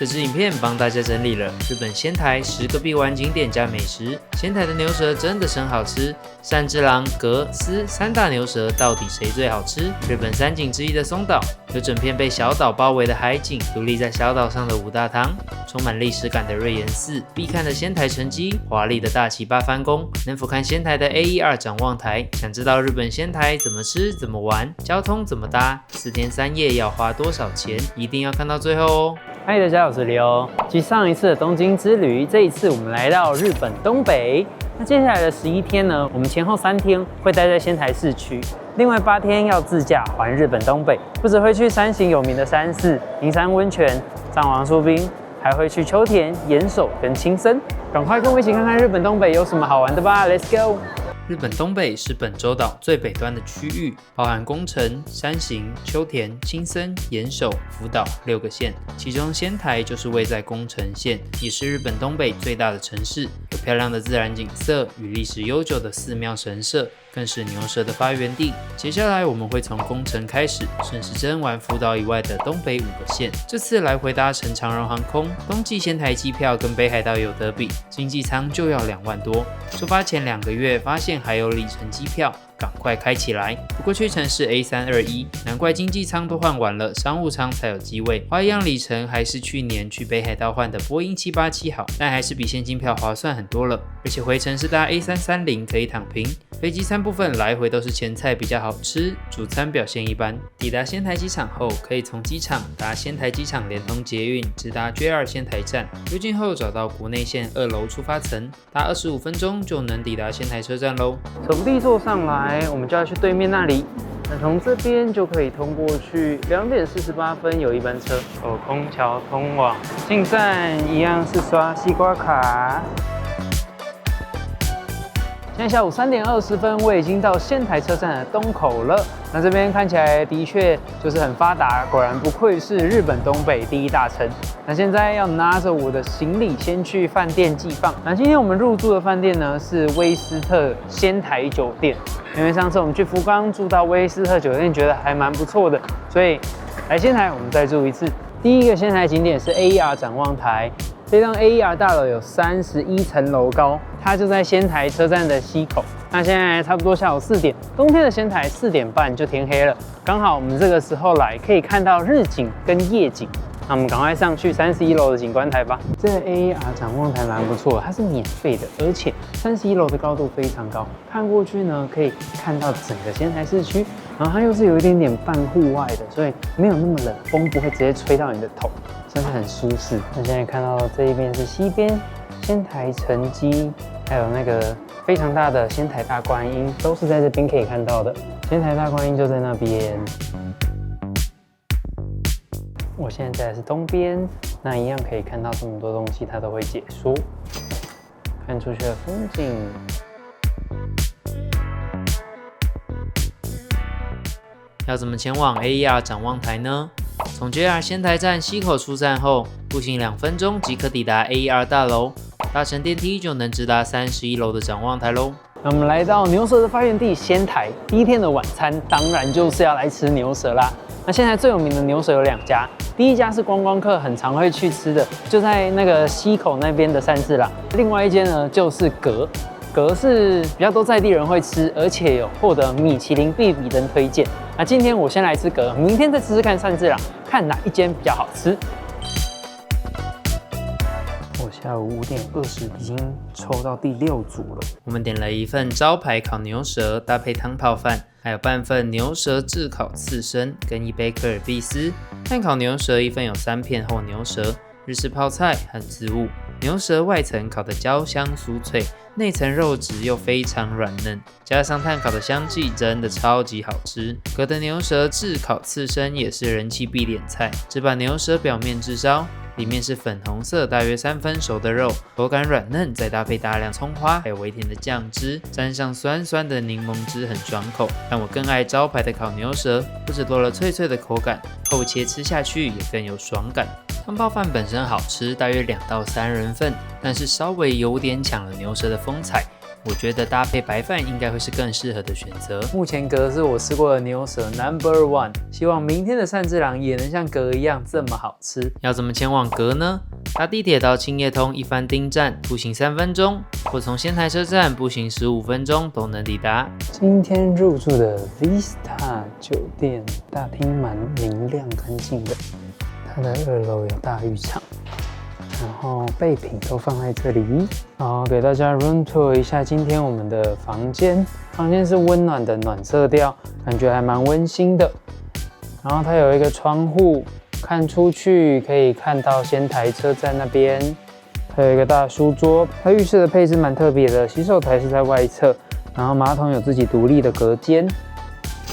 这支影片帮大家整理了日本仙台10个必玩景点加美食。仙台的牛舌真的很好吃，善之郎、格、丝3大牛舌到底谁最好吃？日本3景之一的松岛，有整片被小岛包围的海景，独立在小岛上的五大堂，充满历史感的瑞岩寺，必看的仙台城基，华丽的大崎八幡宫，能俯瞰仙台的 A12 展望台。想知道日本仙台怎么吃、怎么玩，交通怎么搭，4天3夜要花多少钱？一定要看到最后哦！嗨，大家好，我是刘。继上一次的东京之旅，这一次我们来到日本东北。那接下来的11天呢，我们前后3天会待在仙台市区，另外8天要自驾环日本东北，不只会去山形有名的山寺、银山温泉、藏王出兵，还会去秋田、岩手跟青森。赶快跟我一起看看日本东北有什么好玩的吧 ！Let's go！日本东北是本州岛最北端的区域，包含宫城、山形、秋田、青森、岩手、福岛6个县，其中仙台就是位在宫城县，也是日本东北最大的城市，有漂亮的自然景色与历史悠久的寺庙神社，更是牛舌的发源地。接下来我们会从宫城开始，顺时针玩福岛以外的东北5个县。这次来回搭乘长荣航空，冬季仙台机票跟北海道有得比，经济舱就要2万多。出发前2个月发现还有里程机票，赶快开起来。不过去程是 A321， 难怪经济舱都换完了，商务舱才有机位。花一样里程还是去年去北海道换的波音787好，但还是比现金票划算很多了。而且回程是搭 A330， 可以躺平。飞机餐部分来回都是前菜比较好吃，主餐表现一般。抵达仙台机场后，可以从机场搭仙台机场联通捷运，直达 JR 仙台站。入境后找到国内线2楼出发层，搭25分钟就能抵达仙台车站喽。从地座上来，我们就要去对面那里。那从这边就可以通过去，2点48分有一班车，走空桥通往进站，一样是刷西瓜卡。现在下午3点20分，我已经到仙台车站的东口了。那这边看起来的确就是很发达，果然不愧是日本东北第一大城。那现在要拿着我的行李先去饭店寄放。那今天我们入住的饭店呢是威斯特仙台酒店，因为上次我们去福冈住到威斯特酒店，觉得还蛮不错的，所以来仙台我们再住一次。第一个仙台景点是 AER 展望台。这栋 AER 大楼有31层楼高，它就在仙台车站的西口。那现在差不多下午4点，冬天的仙台4点半就天黑了，刚好我们这个时候来可以看到日景跟夜景。那我们赶快上去31楼的景观台吧。这个 AER 展望台蛮不错的，它是免费的，而且31楼的高度非常高，看过去呢可以看到整个仙台市区，然后它又是有一点点半户外的，所以没有那么冷，风不会直接吹到你的头。真的很舒适。那现在看到这一边是西边仙台城基，还有那个非常大的仙台大观音，都是在这边可以看到的。仙台大观音就在那边。我现在在的是东边，那一样可以看到这么多东西，它都会解说。看出去的风景。要怎么前往 AER 展望台呢？从 JR 仙台站西口出站后，步行2分钟即可抵达 AER 大楼，搭乘电梯就能直达31楼的展望台喽。那我们来到牛舌的发源地仙台，第一天的晚餐当然就是要来吃牛舌啦。那仙台最有名的牛舌有2家，第一家是观光客很常会去吃的，就在那个西口那边的善治郎。另外一间呢就是格是比较多在地人会吃，而且有获得米其林必比登推荐。那今天我先来吃格，明天再吃吃看善治郎，看哪一间比较好吃。我下午5点20已经抽到第6组了。我们点了一份招牌烤牛舌，搭配汤泡饭，还有半份牛舌炙烤刺身，跟一杯科尔必斯。炭烤牛舌一份有3片厚牛舌，日式泡菜和渍物。牛舌外层烤得焦香酥脆，内层肉质又非常软嫩，加上炭烤的香气，真的超级好吃。格的牛舌炙烤刺身也是人气必点菜，只把牛舌表面炙烧，里面是粉红色大约3分熟的肉，口感软嫩，再搭配大量葱花，还有微甜的酱汁，沾上酸酸的柠檬汁，很爽口。但我更爱招牌的烤牛舌，不止多了脆脆的口感，厚切吃下去也更有爽感。汤泡饭本身好吃，大约2到3人份，但是稍微有点抢了牛舌的风采。我觉得搭配白饭应该会是更适合的选择。目前格是我吃过的牛舌 No.1，希望明天的善治郎也能像格一样这么好吃。要怎么前往格呢？搭地铁到青叶通一番町站，步行3分钟，或从仙台车站步行15分钟都能抵达。今天入住的 Vista 酒店大厅蛮明亮干净的，它的2楼有大浴场，然后备品都放在这里。好，给大家 room tour 一下今天我们的房间。房间是温暖的暖色调，感觉还蛮温馨的。然后它有一个窗户，看出去可以看到仙台车站那边，还有一个大书桌。它浴室的配置蛮特别的，洗手台是在外侧，然后马桶有自己独立的隔间。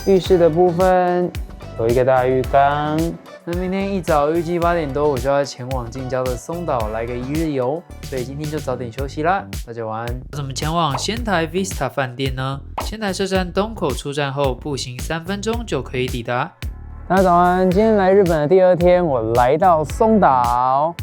浴室的部分有一个大浴缸。那明天一早预计8点多我就要前往近郊的松岛来个1日游，所以今天就早点休息啦，大家晚安。怎么前往仙台 Vista 饭店呢？仙台车站东口出站后步行3分钟就可以抵达。大家早安，今天来日本的第2天，我来到松岛。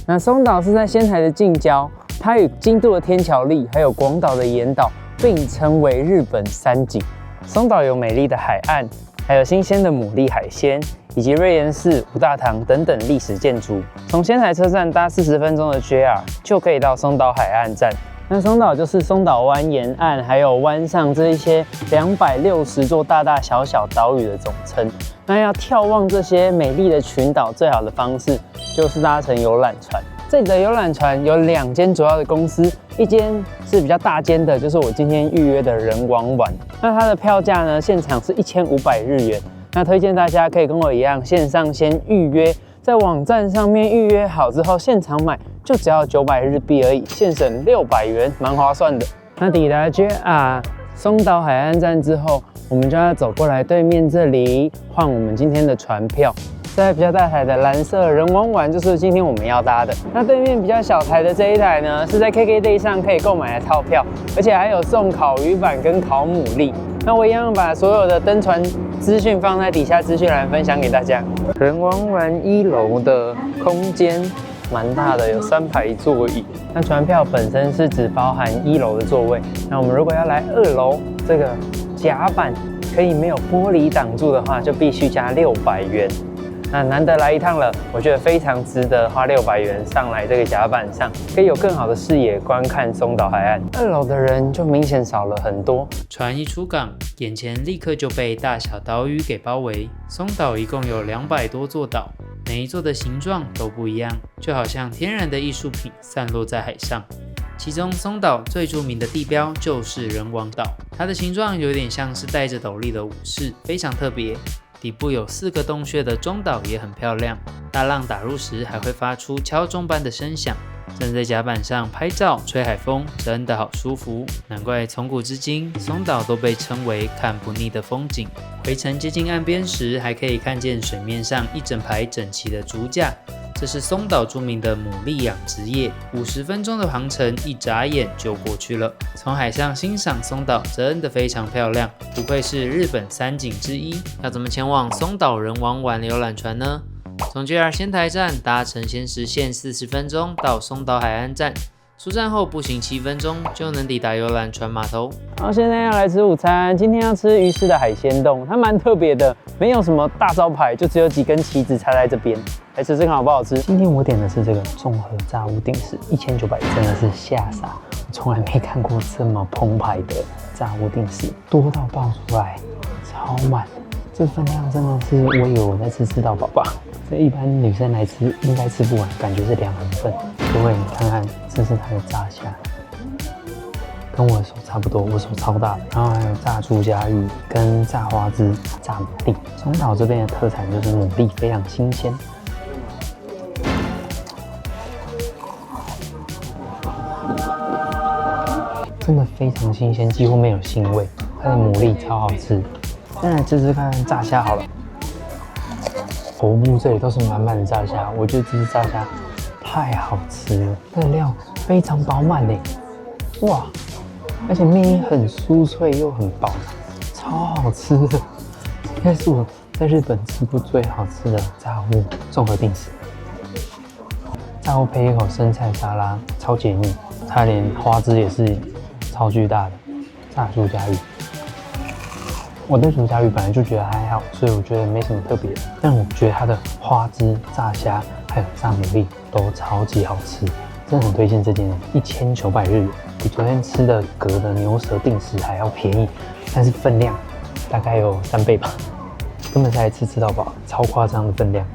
那松岛是在仙台的近郊，它与京都的天桥立还有广岛的岩岛并称为日本三景。松岛有美丽的海岸，还有新鲜的牡蛎海鲜，以及瑞岩寺、五大堂等等历史建筑。从仙台车站搭40分钟的 JR 就可以到松岛海岸站。那松岛就是松岛湾沿岸还有湾上这一些260座大大小小岛屿的总称。那要眺望这些美丽的群岛，最好的方式就是搭乘游览船。这里的游览船有2间主要的公司，一间是比较大间的，就是我今天预约的人王丸。那它的票价呢，现场是1500日元。那推荐大家可以跟我一样，线上先预约，在网站上面预约好之后，现场买就只要900日币而已，现省600元，蛮划算的。那抵达 JR 松岛海岸站之后，我们就要走过来对面这里换我们今天的船票。在比较大台的蓝色人王丸就是今天我们要搭的。那对面比较小台的这一台呢，是在 KKday 上可以购买的套票，而且还有送烤鱼板跟烤牡蛎。那我一样把所有的登船资讯放在底下资讯栏分享给大家。人王丸1楼的空间蛮大的，有3排座椅。那船票本身是只包含1楼的座位。那我们如果要来2楼，这个甲板可以没有玻璃挡住的话，就必须加600元。那难得来一趟了，我觉得非常值得花600元上来这个甲板上，可以有更好的视野观看松岛海岸。2楼的人就明显少了很多。船一出港，眼前立刻就被大小岛屿给包围。松岛一共有200多座岛，每一座的形状都不一样，就好像天然的艺术品散落在海上。其中松岛最著名的地标就是人王岛，它的形状有点像是戴着斗笠的武士，非常特别。底部有4个洞穴的中岛也很漂亮，大浪打入时还会发出敲钟般的声响。站在甲板上拍照吹海风，真的好舒服。难怪从古至今，松岛都被称为看不腻的风景。回程接近岸边时，还可以看见水面上一整排整齐的竹架，这是松岛著名的牡蛎养殖业。50分钟的航程，一眨眼就过去了。从海上欣赏松岛真的非常漂亮，不愧是日本3景之一。要怎么前往松岛人王丸游览船呢？从 JR 仙台站搭乘仙石线40分钟到松岛海岸站，出站后步行7分钟就能抵达游览船码头。好，现在要来吃午餐，今天要吃鱼市的海鲜冻，它蛮特别的，没有什么大招牌，就只有几根旗子插在这边。来吃吃看好不好吃？今天我点的是这个综合炸物定食，1900，真的是吓傻，我从来没看过这么澎湃的炸物定食，多到爆出来，超满。这分量真的是，我以为我在吃到饱吧。这一般女生来吃应该吃不完，感觉是2人份。各位，你看看，这是它的炸虾，跟我的手差不多，我手超大的。然后还有炸猪夹鱼跟炸花枝、炸牡蛎。松岛这边的特产就是牡蛎，非常新鲜。真的非常新鲜，几乎没有腥味。它的牡蛎超好吃。先来吃吃看炸虾好了。头部这里都是满满的炸虾，我觉得这只炸虾太好吃了，它的料非常饱满嘞，哇！而且面衣很酥脆又很薄，超好吃的，应该是我在日本吃过最好吃的炸物综合定食。炸物配一口生菜沙拉，超解腻。它连花枝也是超巨大的炸竹荚鱼。我对竹荚鱼本来就觉得还好，所以我觉得没什么特别的。但我觉得它的花枝、炸虾还有炸牡蛎都超级好吃，真的很推荐这间，1900日元，比昨天吃的格的牛舌定食还要便宜，但是分量大概有3倍吧，根本是来吃到饱，超夸张的分量，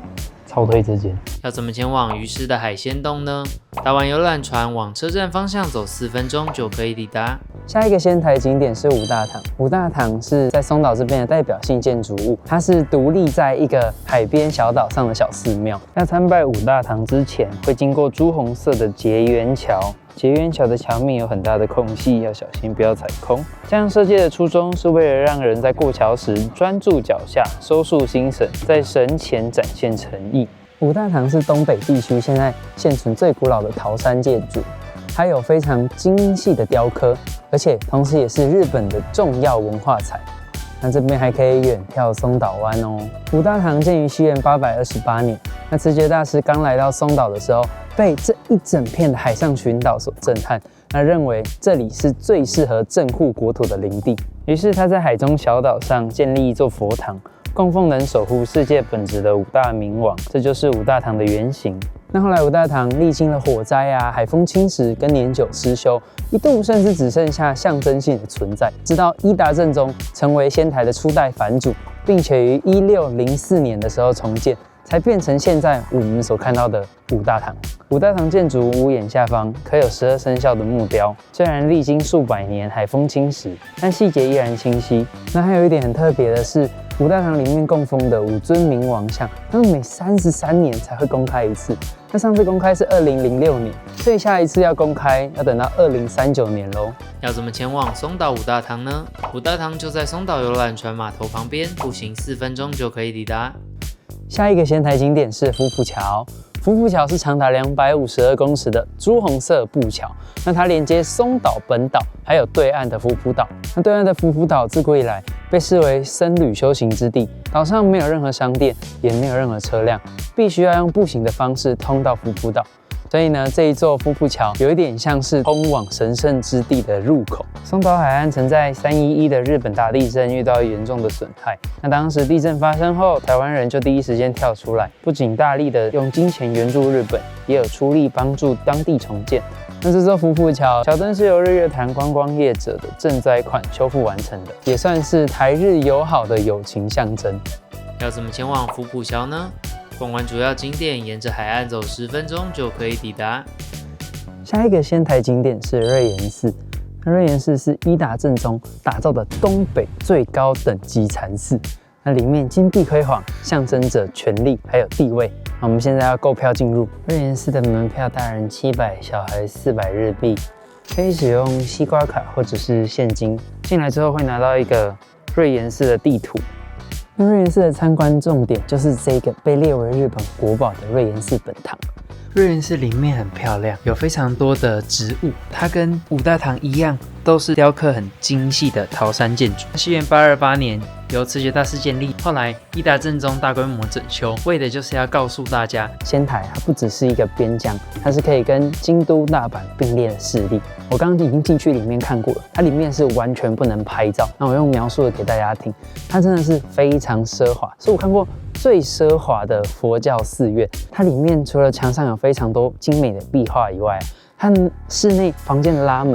超推这间。要怎么前往鱼师的海鲜洞呢？搭完游览船往车站方向走4分钟就可以抵达。下一个仙台景点是五大堂。五大堂是在松岛这边的代表性建筑物，它是独立在一个海边小岛上的小寺庙。要参拜五大堂之前，会经过朱红色的结缘桥。结缘桥的桥面有很大的空隙，要小心不要踩空。这样设计的初衷是为了让人在过桥时专注脚下，收束心神，在神前展现诚意。五大堂是东北地区现在现存最古老的桃山建筑，它有非常精细的雕刻，而且同时也是日本的重要文化财。那这边还可以远眺松岛湾哦。五大堂建于西元828年，那持觉大师刚来到松岛的时候，被这一整片的海上群岛所震撼，那认为这里是最适合镇护国土的领地，于是他在海中小岛上建立一座佛堂，供奉能守护世界本质的五大明王，这就是五大堂的原型。那后来五大堂历经了火灾海风侵蚀跟年久失修，一度甚至只剩下象征性的存在。直到伊达政宗成为仙台的初代藩主，并且于1604年的时候重建，才变成现在我们所看到的五大堂。五大堂建筑屋檐下方刻有12生肖的木雕，虽然历经数百年海风侵蚀，但细节依然清晰。那还有一点很特别的是，五大堂里面供奉的5尊明王像，他们每33年才会公开一次。那上次公开是2006年，所以下一次要公开要等到2039年咯。要怎么前往松岛五大堂呢？五大堂就在松岛游览船码头旁边，步行4分钟就可以抵达。下一个仙台景点是福浦桥。福浦桥是长达252公尺的朱红色布桥，那它连接松岛本岛还有对岸的福浦岛。那对岸的福浦岛自古以来被视为僧侣修行之地，岛上没有任何商店，也没有任何车辆，必须要用步行的方式通到福浦岛。所以呢，这一座福浦桥有一点像是通往神圣之地的入口。松岛海岸曾在311的日本大地震遇到严重的损害。那当时地震发生后，台湾人就第一时间跳出来，不仅大力的用金钱援助日本，也有出力帮助当地重建。那这座福浦桥桥墩是由日月潭观光业者的赈灾款修复完成的，也算是台日友好的友情象征。要怎么前往福浦桥呢？逛完主要景点，沿着海岸走10分钟就可以抵达。下一个仙台景点是瑞岩寺。那瑞岩寺是伊达政宗打造的东北最高等级禅寺，那里面金碧辉煌，象征着权力还有地位。我们现在要购票进入瑞岩寺的门票，大人700，小孩400日币，可以使用西瓜卡或者是现金。进来之后会拿到一个瑞岩寺的地图。那瑞岩寺的参观重点就是这个被列为日本国宝的瑞岩寺本堂。瑞岩寺里面很漂亮，有非常多的植物，它跟五大堂一样，都是雕刻很精细的桃山建筑。西元828年由持觉大师建立，后来伊达政宗大规模整修，为的就是要告诉大家，仙台它不只是一个边疆，它是可以跟京都、大阪并列的势力。我刚刚已经进去里面看过了，它里面是完全不能拍照。那我用描述的给大家听，它真的是非常奢华，是我看过最奢华的佛教寺院。它里面除了墙上有非常多精美的壁画以外，它室内房间的拉门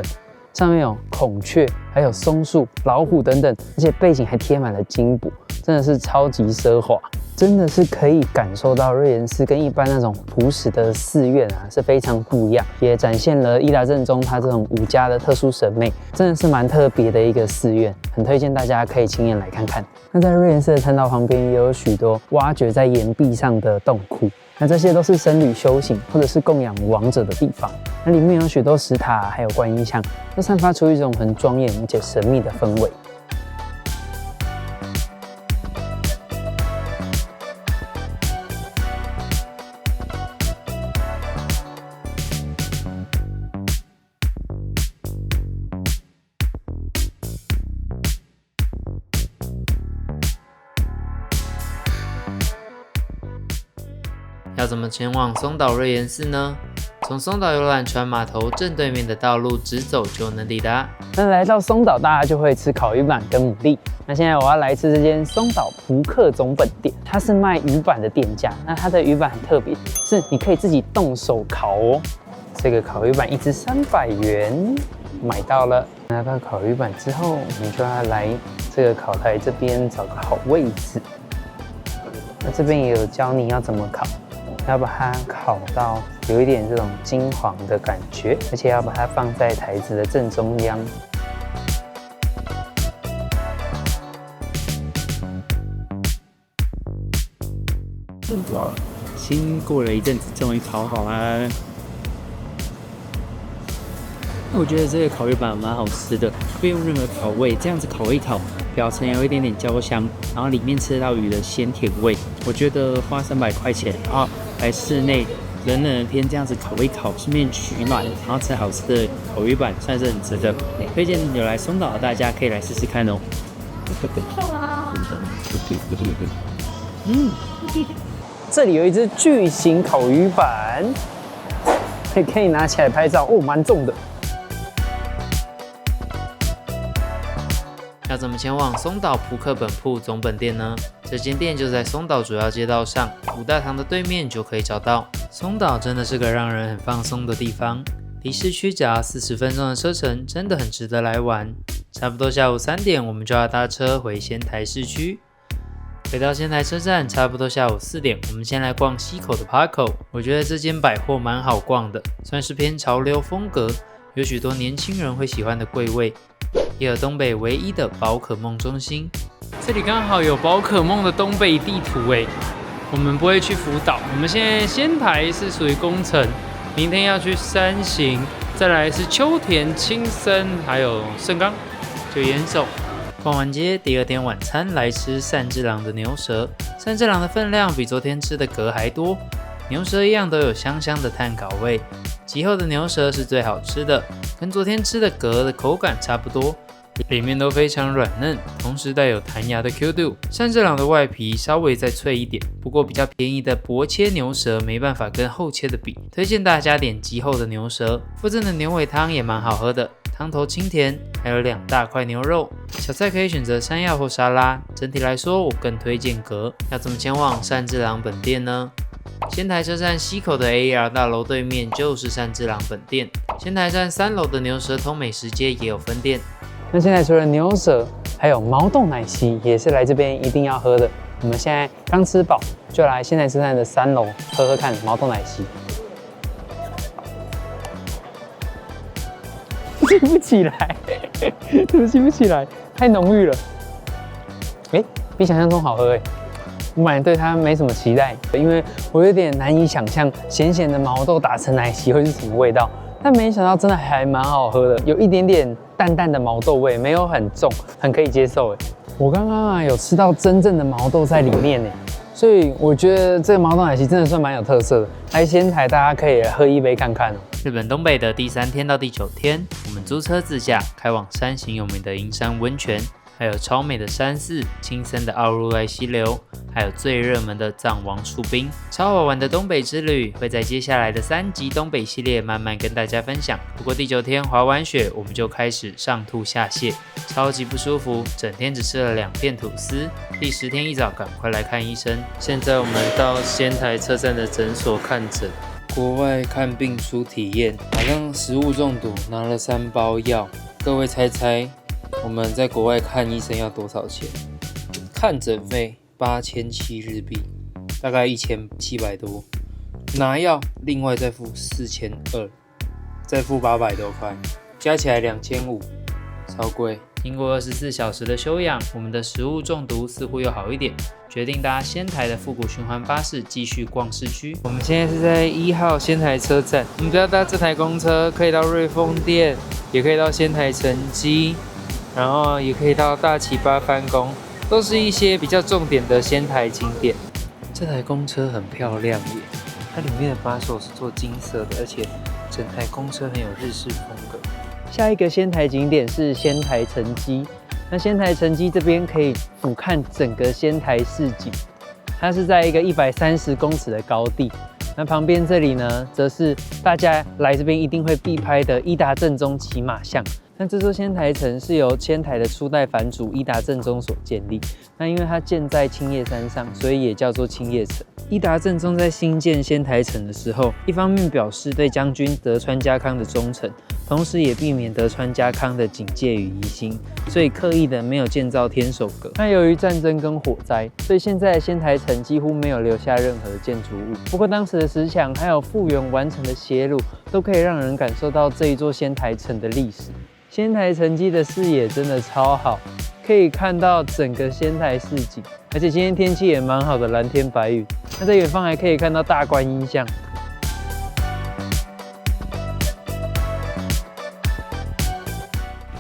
上面有孔雀，还有松树、老虎等等，而且背景还贴满了金箔，真的是超级奢华。真的是可以感受到瑞岩寺跟一般那种朴实的寺院是非常不一样，也展现了伊达政宗他这种武家的特殊审美，真的是蛮特别的一个寺院，很推荐大家可以亲眼来看看。那在瑞岩寺的参道旁边也有许多挖掘在岩壁上的洞窟，那这些都是僧侣修行或者是供养亡者的地方。那里面有许多石塔还有观音像，都散发出一种很庄严而且神秘的氛围。要怎么前往松岛瑞岩寺呢？从松岛游览船码头正对面的道路直走就能抵达。那来到松岛，大家就会吃烤鱼板跟牡蛎。那现在我要来吃这间松岛蒲克总本店，它是卖鱼板的店家。那它的鱼板很特别，是你可以自己动手烤哦。这个烤鱼板一只300元，买到了。拿到烤鱼板之后，我们就要来这个烤台这边找个好位置。那这边也有教你要怎么烤，要把它烤到有一点这种金黄的感觉，而且要把它放在台子的正中央。经过了一阵子，终于烤好啦。我觉得这个烤鱼板蛮好吃的，不用任何烤味，这样子烤一烤，表层有一点点焦香，然后里面吃到鱼的鲜甜味。我觉得花300块钱啊，来室内冷冷的天这样子烤一烤，顺便取暖，然后吃好吃的烤鱼板，算是很值得。推荐有来松岛的大家可以来试试看哦。这里有一只巨型烤鱼板，可以拿起来拍照哦，蛮重的。要怎么前往松岛蒲克本铺总本店呢？这间店就在松岛主要街道上，五大堂的对面就可以找到。松岛真的是个让人很放松的地方，离市区只要40分钟的车程，真的很值得来玩。差不多下午3点，我们就要搭车回仙台市区。回到仙台车站，差不多下午4点，我们先来逛溪口的 Parco。我觉得这间百货蛮好逛的，算是偏潮流风格，有许多年轻人会喜欢的柜位。也有东北唯一的宝可梦中心，这里刚好有宝可梦的东北地图诶。我们不会去福岛，我们现在仙台是属于宫城，明天要去山形，再来是秋田、青森，还有盛冈，就岩手。逛完街，第二天晚餐来吃善治郎的牛舌。善治郎的分量比昨天吃的蛤还多，牛舌一样都有香香的炭烤味。极厚的牛舌是最好吃的，跟昨天吃的蛤的口感差不多，里面都非常软嫩，同时带有弹牙的 Q 度。善治郎的外皮稍微再脆一点，不过比较便宜的薄切牛舌没办法跟厚切的比，推荐大家点极厚的牛舌。附赠的牛尾汤也蛮好喝的，汤头清甜，还有2大块牛肉。小菜可以选择山药或沙拉，整体来说我更推荐蛤。要怎么前往善治郎本店呢？仙台车站西口的 AER 大楼对面就是善治郎本店，仙台站3楼的牛舌通美食街也有分店。那现在除了牛舌，还有毛豆奶昔，也是来这边一定要喝的。我们现在刚吃饱，就来仙台车站的3楼喝喝看毛豆奶昔。记不起来，怎么记不起来？太浓郁了。比想象中好喝哎。我本来对它没什么期待，因为我有点难以想象咸咸的毛豆打成奶昔会是什么味道。但没想到真的还蛮好喝的，有一点点淡淡的毛豆味，没有很重，很可以接受哎。我刚刚有吃到真正的毛豆在里面哎，所以我觉得这个毛豆奶昔真的算蛮有特色的。来仙台大家可以喝一杯看看哦。日本东北的第3天到第9天，我们租车自驾开往山形有名的银山温泉，还有超美的山寺、青森的奥入濑溪流，还有最热门的藏王出冰。超好玩的东北之旅会在接下来的3集东北系列慢慢跟大家分享。不过第9天滑完雪，我们就开始上吐下泻，超级不舒服，整天只吃了2片吐司。第10天一早赶快来看医生。现在我们到仙台车站的诊所看诊。国外看病书体验，好像食物中毒，拿了3包药。各位猜猜，我们在国外看医生要多少钱？看诊费8007日币，大概1700多。拿药另外再付4200，再付800多块，加起来2500，超贵。经过24小时的休养，我们的食物中毒似乎又好一点，决定搭仙台的复古循环巴士继续逛市区。我们现在是在1号仙台车站，我们只要搭这台公车，可以到瑞丰店，也可以到仙台城基，然后也可以到大崎八幡宫，都是一些比较重点的仙台景点。这台公车很漂亮耶，它里面的把手是做金色的，而且整台公车很有日式风格。下一个仙台景点是仙台城基，那仙台城基这边可以俯瞰整个仙台市景，它是在一个130公尺的高地，那旁边这里呢，则是大家来这边一定会必拍的伊达政宗骑马像。那这座仙台城是由仙台的初代藩主伊达政宗所建立。那因为它建在青叶山上，所以也叫做青叶城。伊达政宗在兴建仙台城的时候，一方面表示对将军德川家康的忠诚，同时也避免德川家康的警戒与疑心，所以刻意的没有建造天守阁。那由于战争跟火灾，所以现在的仙台城几乎没有留下任何的建筑物。不过当时的石墙还有复原完成的斜路，都可以让人感受到这一座仙台城的历史。仙台城基的视野真的超好，可以看到整个仙台市景，而且今天天气也蛮好的，蓝天白云。那在远方还可以看到大观音像。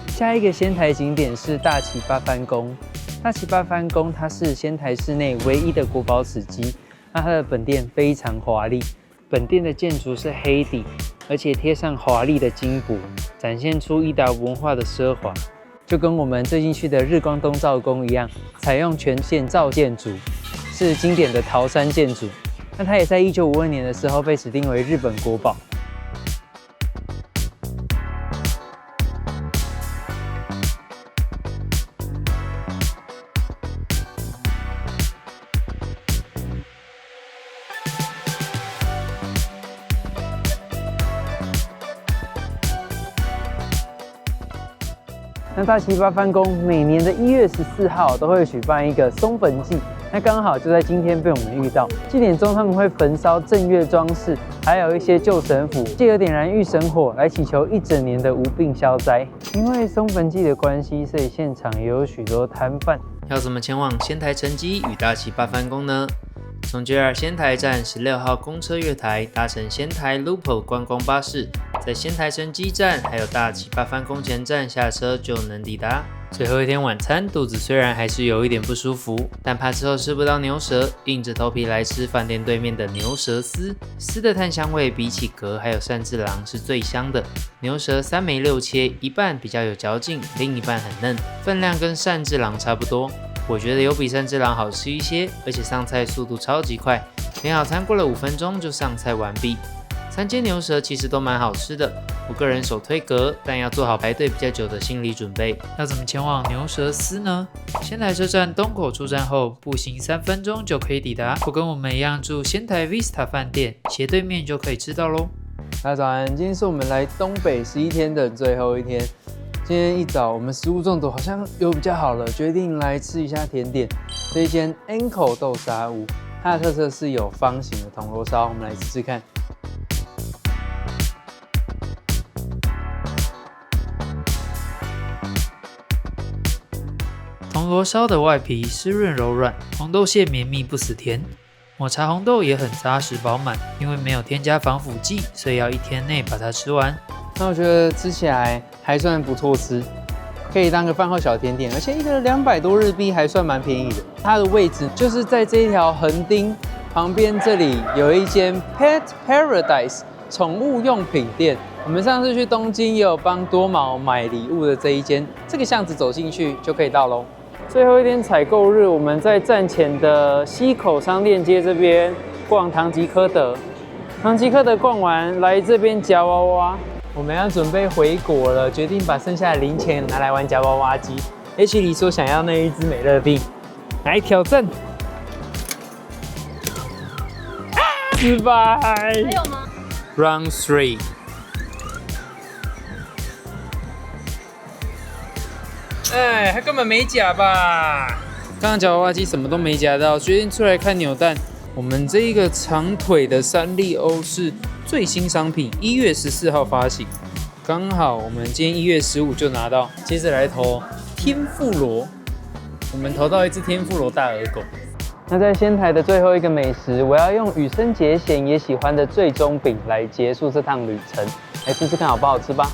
下一个仙台景点是大崎八幡宫。大崎八幡宫它是仙台市内唯一的国宝史迹，那它的本殿非常华丽，本殿的建筑是黑底，而且贴上华丽的金箔，展现出伊达文化的奢华，就跟我们最近去的日光东照宫一样，采用全线造建筑，是经典的桃山建筑。那它也在1952年的时候被指定为日本国宝。那大崎八幡宫每年的1月14号都会举办一个松焚祭，那刚好就在今天被我们遇到。祭典中他们会焚烧正月装饰，还有一些旧神符，借由点燃御神火来祈求一整年的无病消灾。因为松焚祭的关系，所以现场也有许多摊贩。要怎么前往仙台城基与大崎八幡宫呢？从 JR 仙台站16号公车月台搭乘仙台 Lupo 观光巴士，在仙台城基站还有大崎八幡宫前站下车就能抵达。最后一天晚餐，肚子虽然还是有一点不舒服，但怕之后吃不到牛舌，硬着头皮来吃饭店对面的牛舌丝。丝的炭香味比起蛤还有善治郎是最香的。牛舌3枚6切，一半比较有嚼劲，另一半很嫩，分量跟善治郎差不多。我觉得有比善治郎好吃一些，而且上菜速度超级快，点好餐过了5分钟就上菜完毕。3间牛舌其实都蛮好吃的，我个人首推蛤，但要做好排队比较久的心理准备。要怎么前往牛舌丝呢？仙台车站东口出站后，步行3分钟就可以抵达。或跟我们一样住仙台 Vista 饭店，斜对面就可以吃到咯。大家早安，今天是我们来东北11天的最后一天。今天一早我们食物中毒好像有比较好了，决定来吃一下甜点。这一间 Anko 豆沙屋，它的特色是有方形的铜锣烧，我们来试试看。铜锣烧的外皮湿润柔软，红豆馅绵密不死甜，抹茶红豆也很扎实饱满，因为没有添加防腐剂，所以要1天内把它吃完。那我觉得吃起来还算不错吃，可以当个饭后小甜点，而且一个200多日币还算蛮便宜的。它的位置就是在这一条横丁旁边，这里有一间 Pet Paradise 宠物用品店。我们上次去东京也有帮多毛买礼物的这一间，这个巷子走进去就可以到咯。最后一天采购日，我们在站前的西口商店街这边逛唐吉诃德。唐吉诃德逛完，来这边夹娃娃。我们要准备回国了，决定把剩下的零钱拿来玩夹娃娃机。H 里说想要那一只美乐蒂，来挑战。失败。还有吗 Round 3。哎，他根本没夹吧？刚刚夹娃娃机什么都没夹到，决定出来看扭蛋。我们这一个长腿的3丽鸥是最新商品，1月14号发行，刚好我们今天1月15就拿到。接着来投天妇罗，我们投到一只天妇罗大耳狗。那在仙台的最后一个美食，我要用羽生结弦也喜欢的最中饼来结束这趟旅程。来试试看好不好吃吧。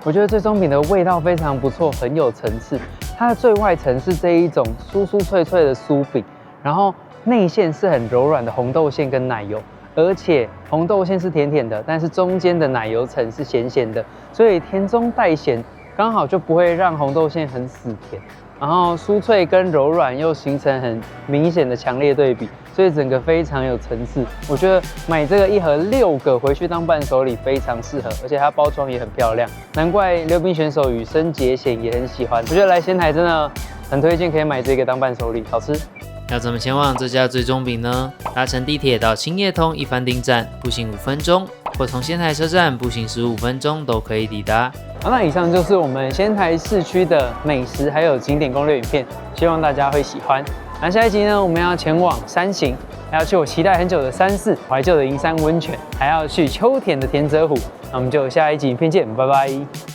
我觉得最中饼的味道非常不错，很有层次。它的最外层是这一种酥酥脆脆的酥饼，然后内馅是很柔软的红豆馅跟奶油，而且红豆馅是甜甜的，但是中间的奶油层是咸咸的，所以甜中带咸，刚好就不会让红豆馅很死甜。然后酥脆跟柔软又形成很明显的强烈对比，所以整个非常有层次。我觉得买这个一盒6个回去当伴手礼非常适合，而且它包装也很漂亮，难怪溜冰选手羽生结弦也很喜欢。我觉得来仙台真的很推荐可以买这个当伴手礼，好吃。要怎么前往这家最中饼呢？搭乘地铁到青叶通一番町站，步行5分钟，或从仙台车站步行15分钟都可以抵达。好，那以上就是我们仙台市区的美食还有景点攻略影片，希望大家会喜欢。那下一集呢，我们要前往山形，还要去我期待很久的山寺、怀旧的银山温泉，还要去秋田的田泽湖。那我们就下一集影片见，拜拜。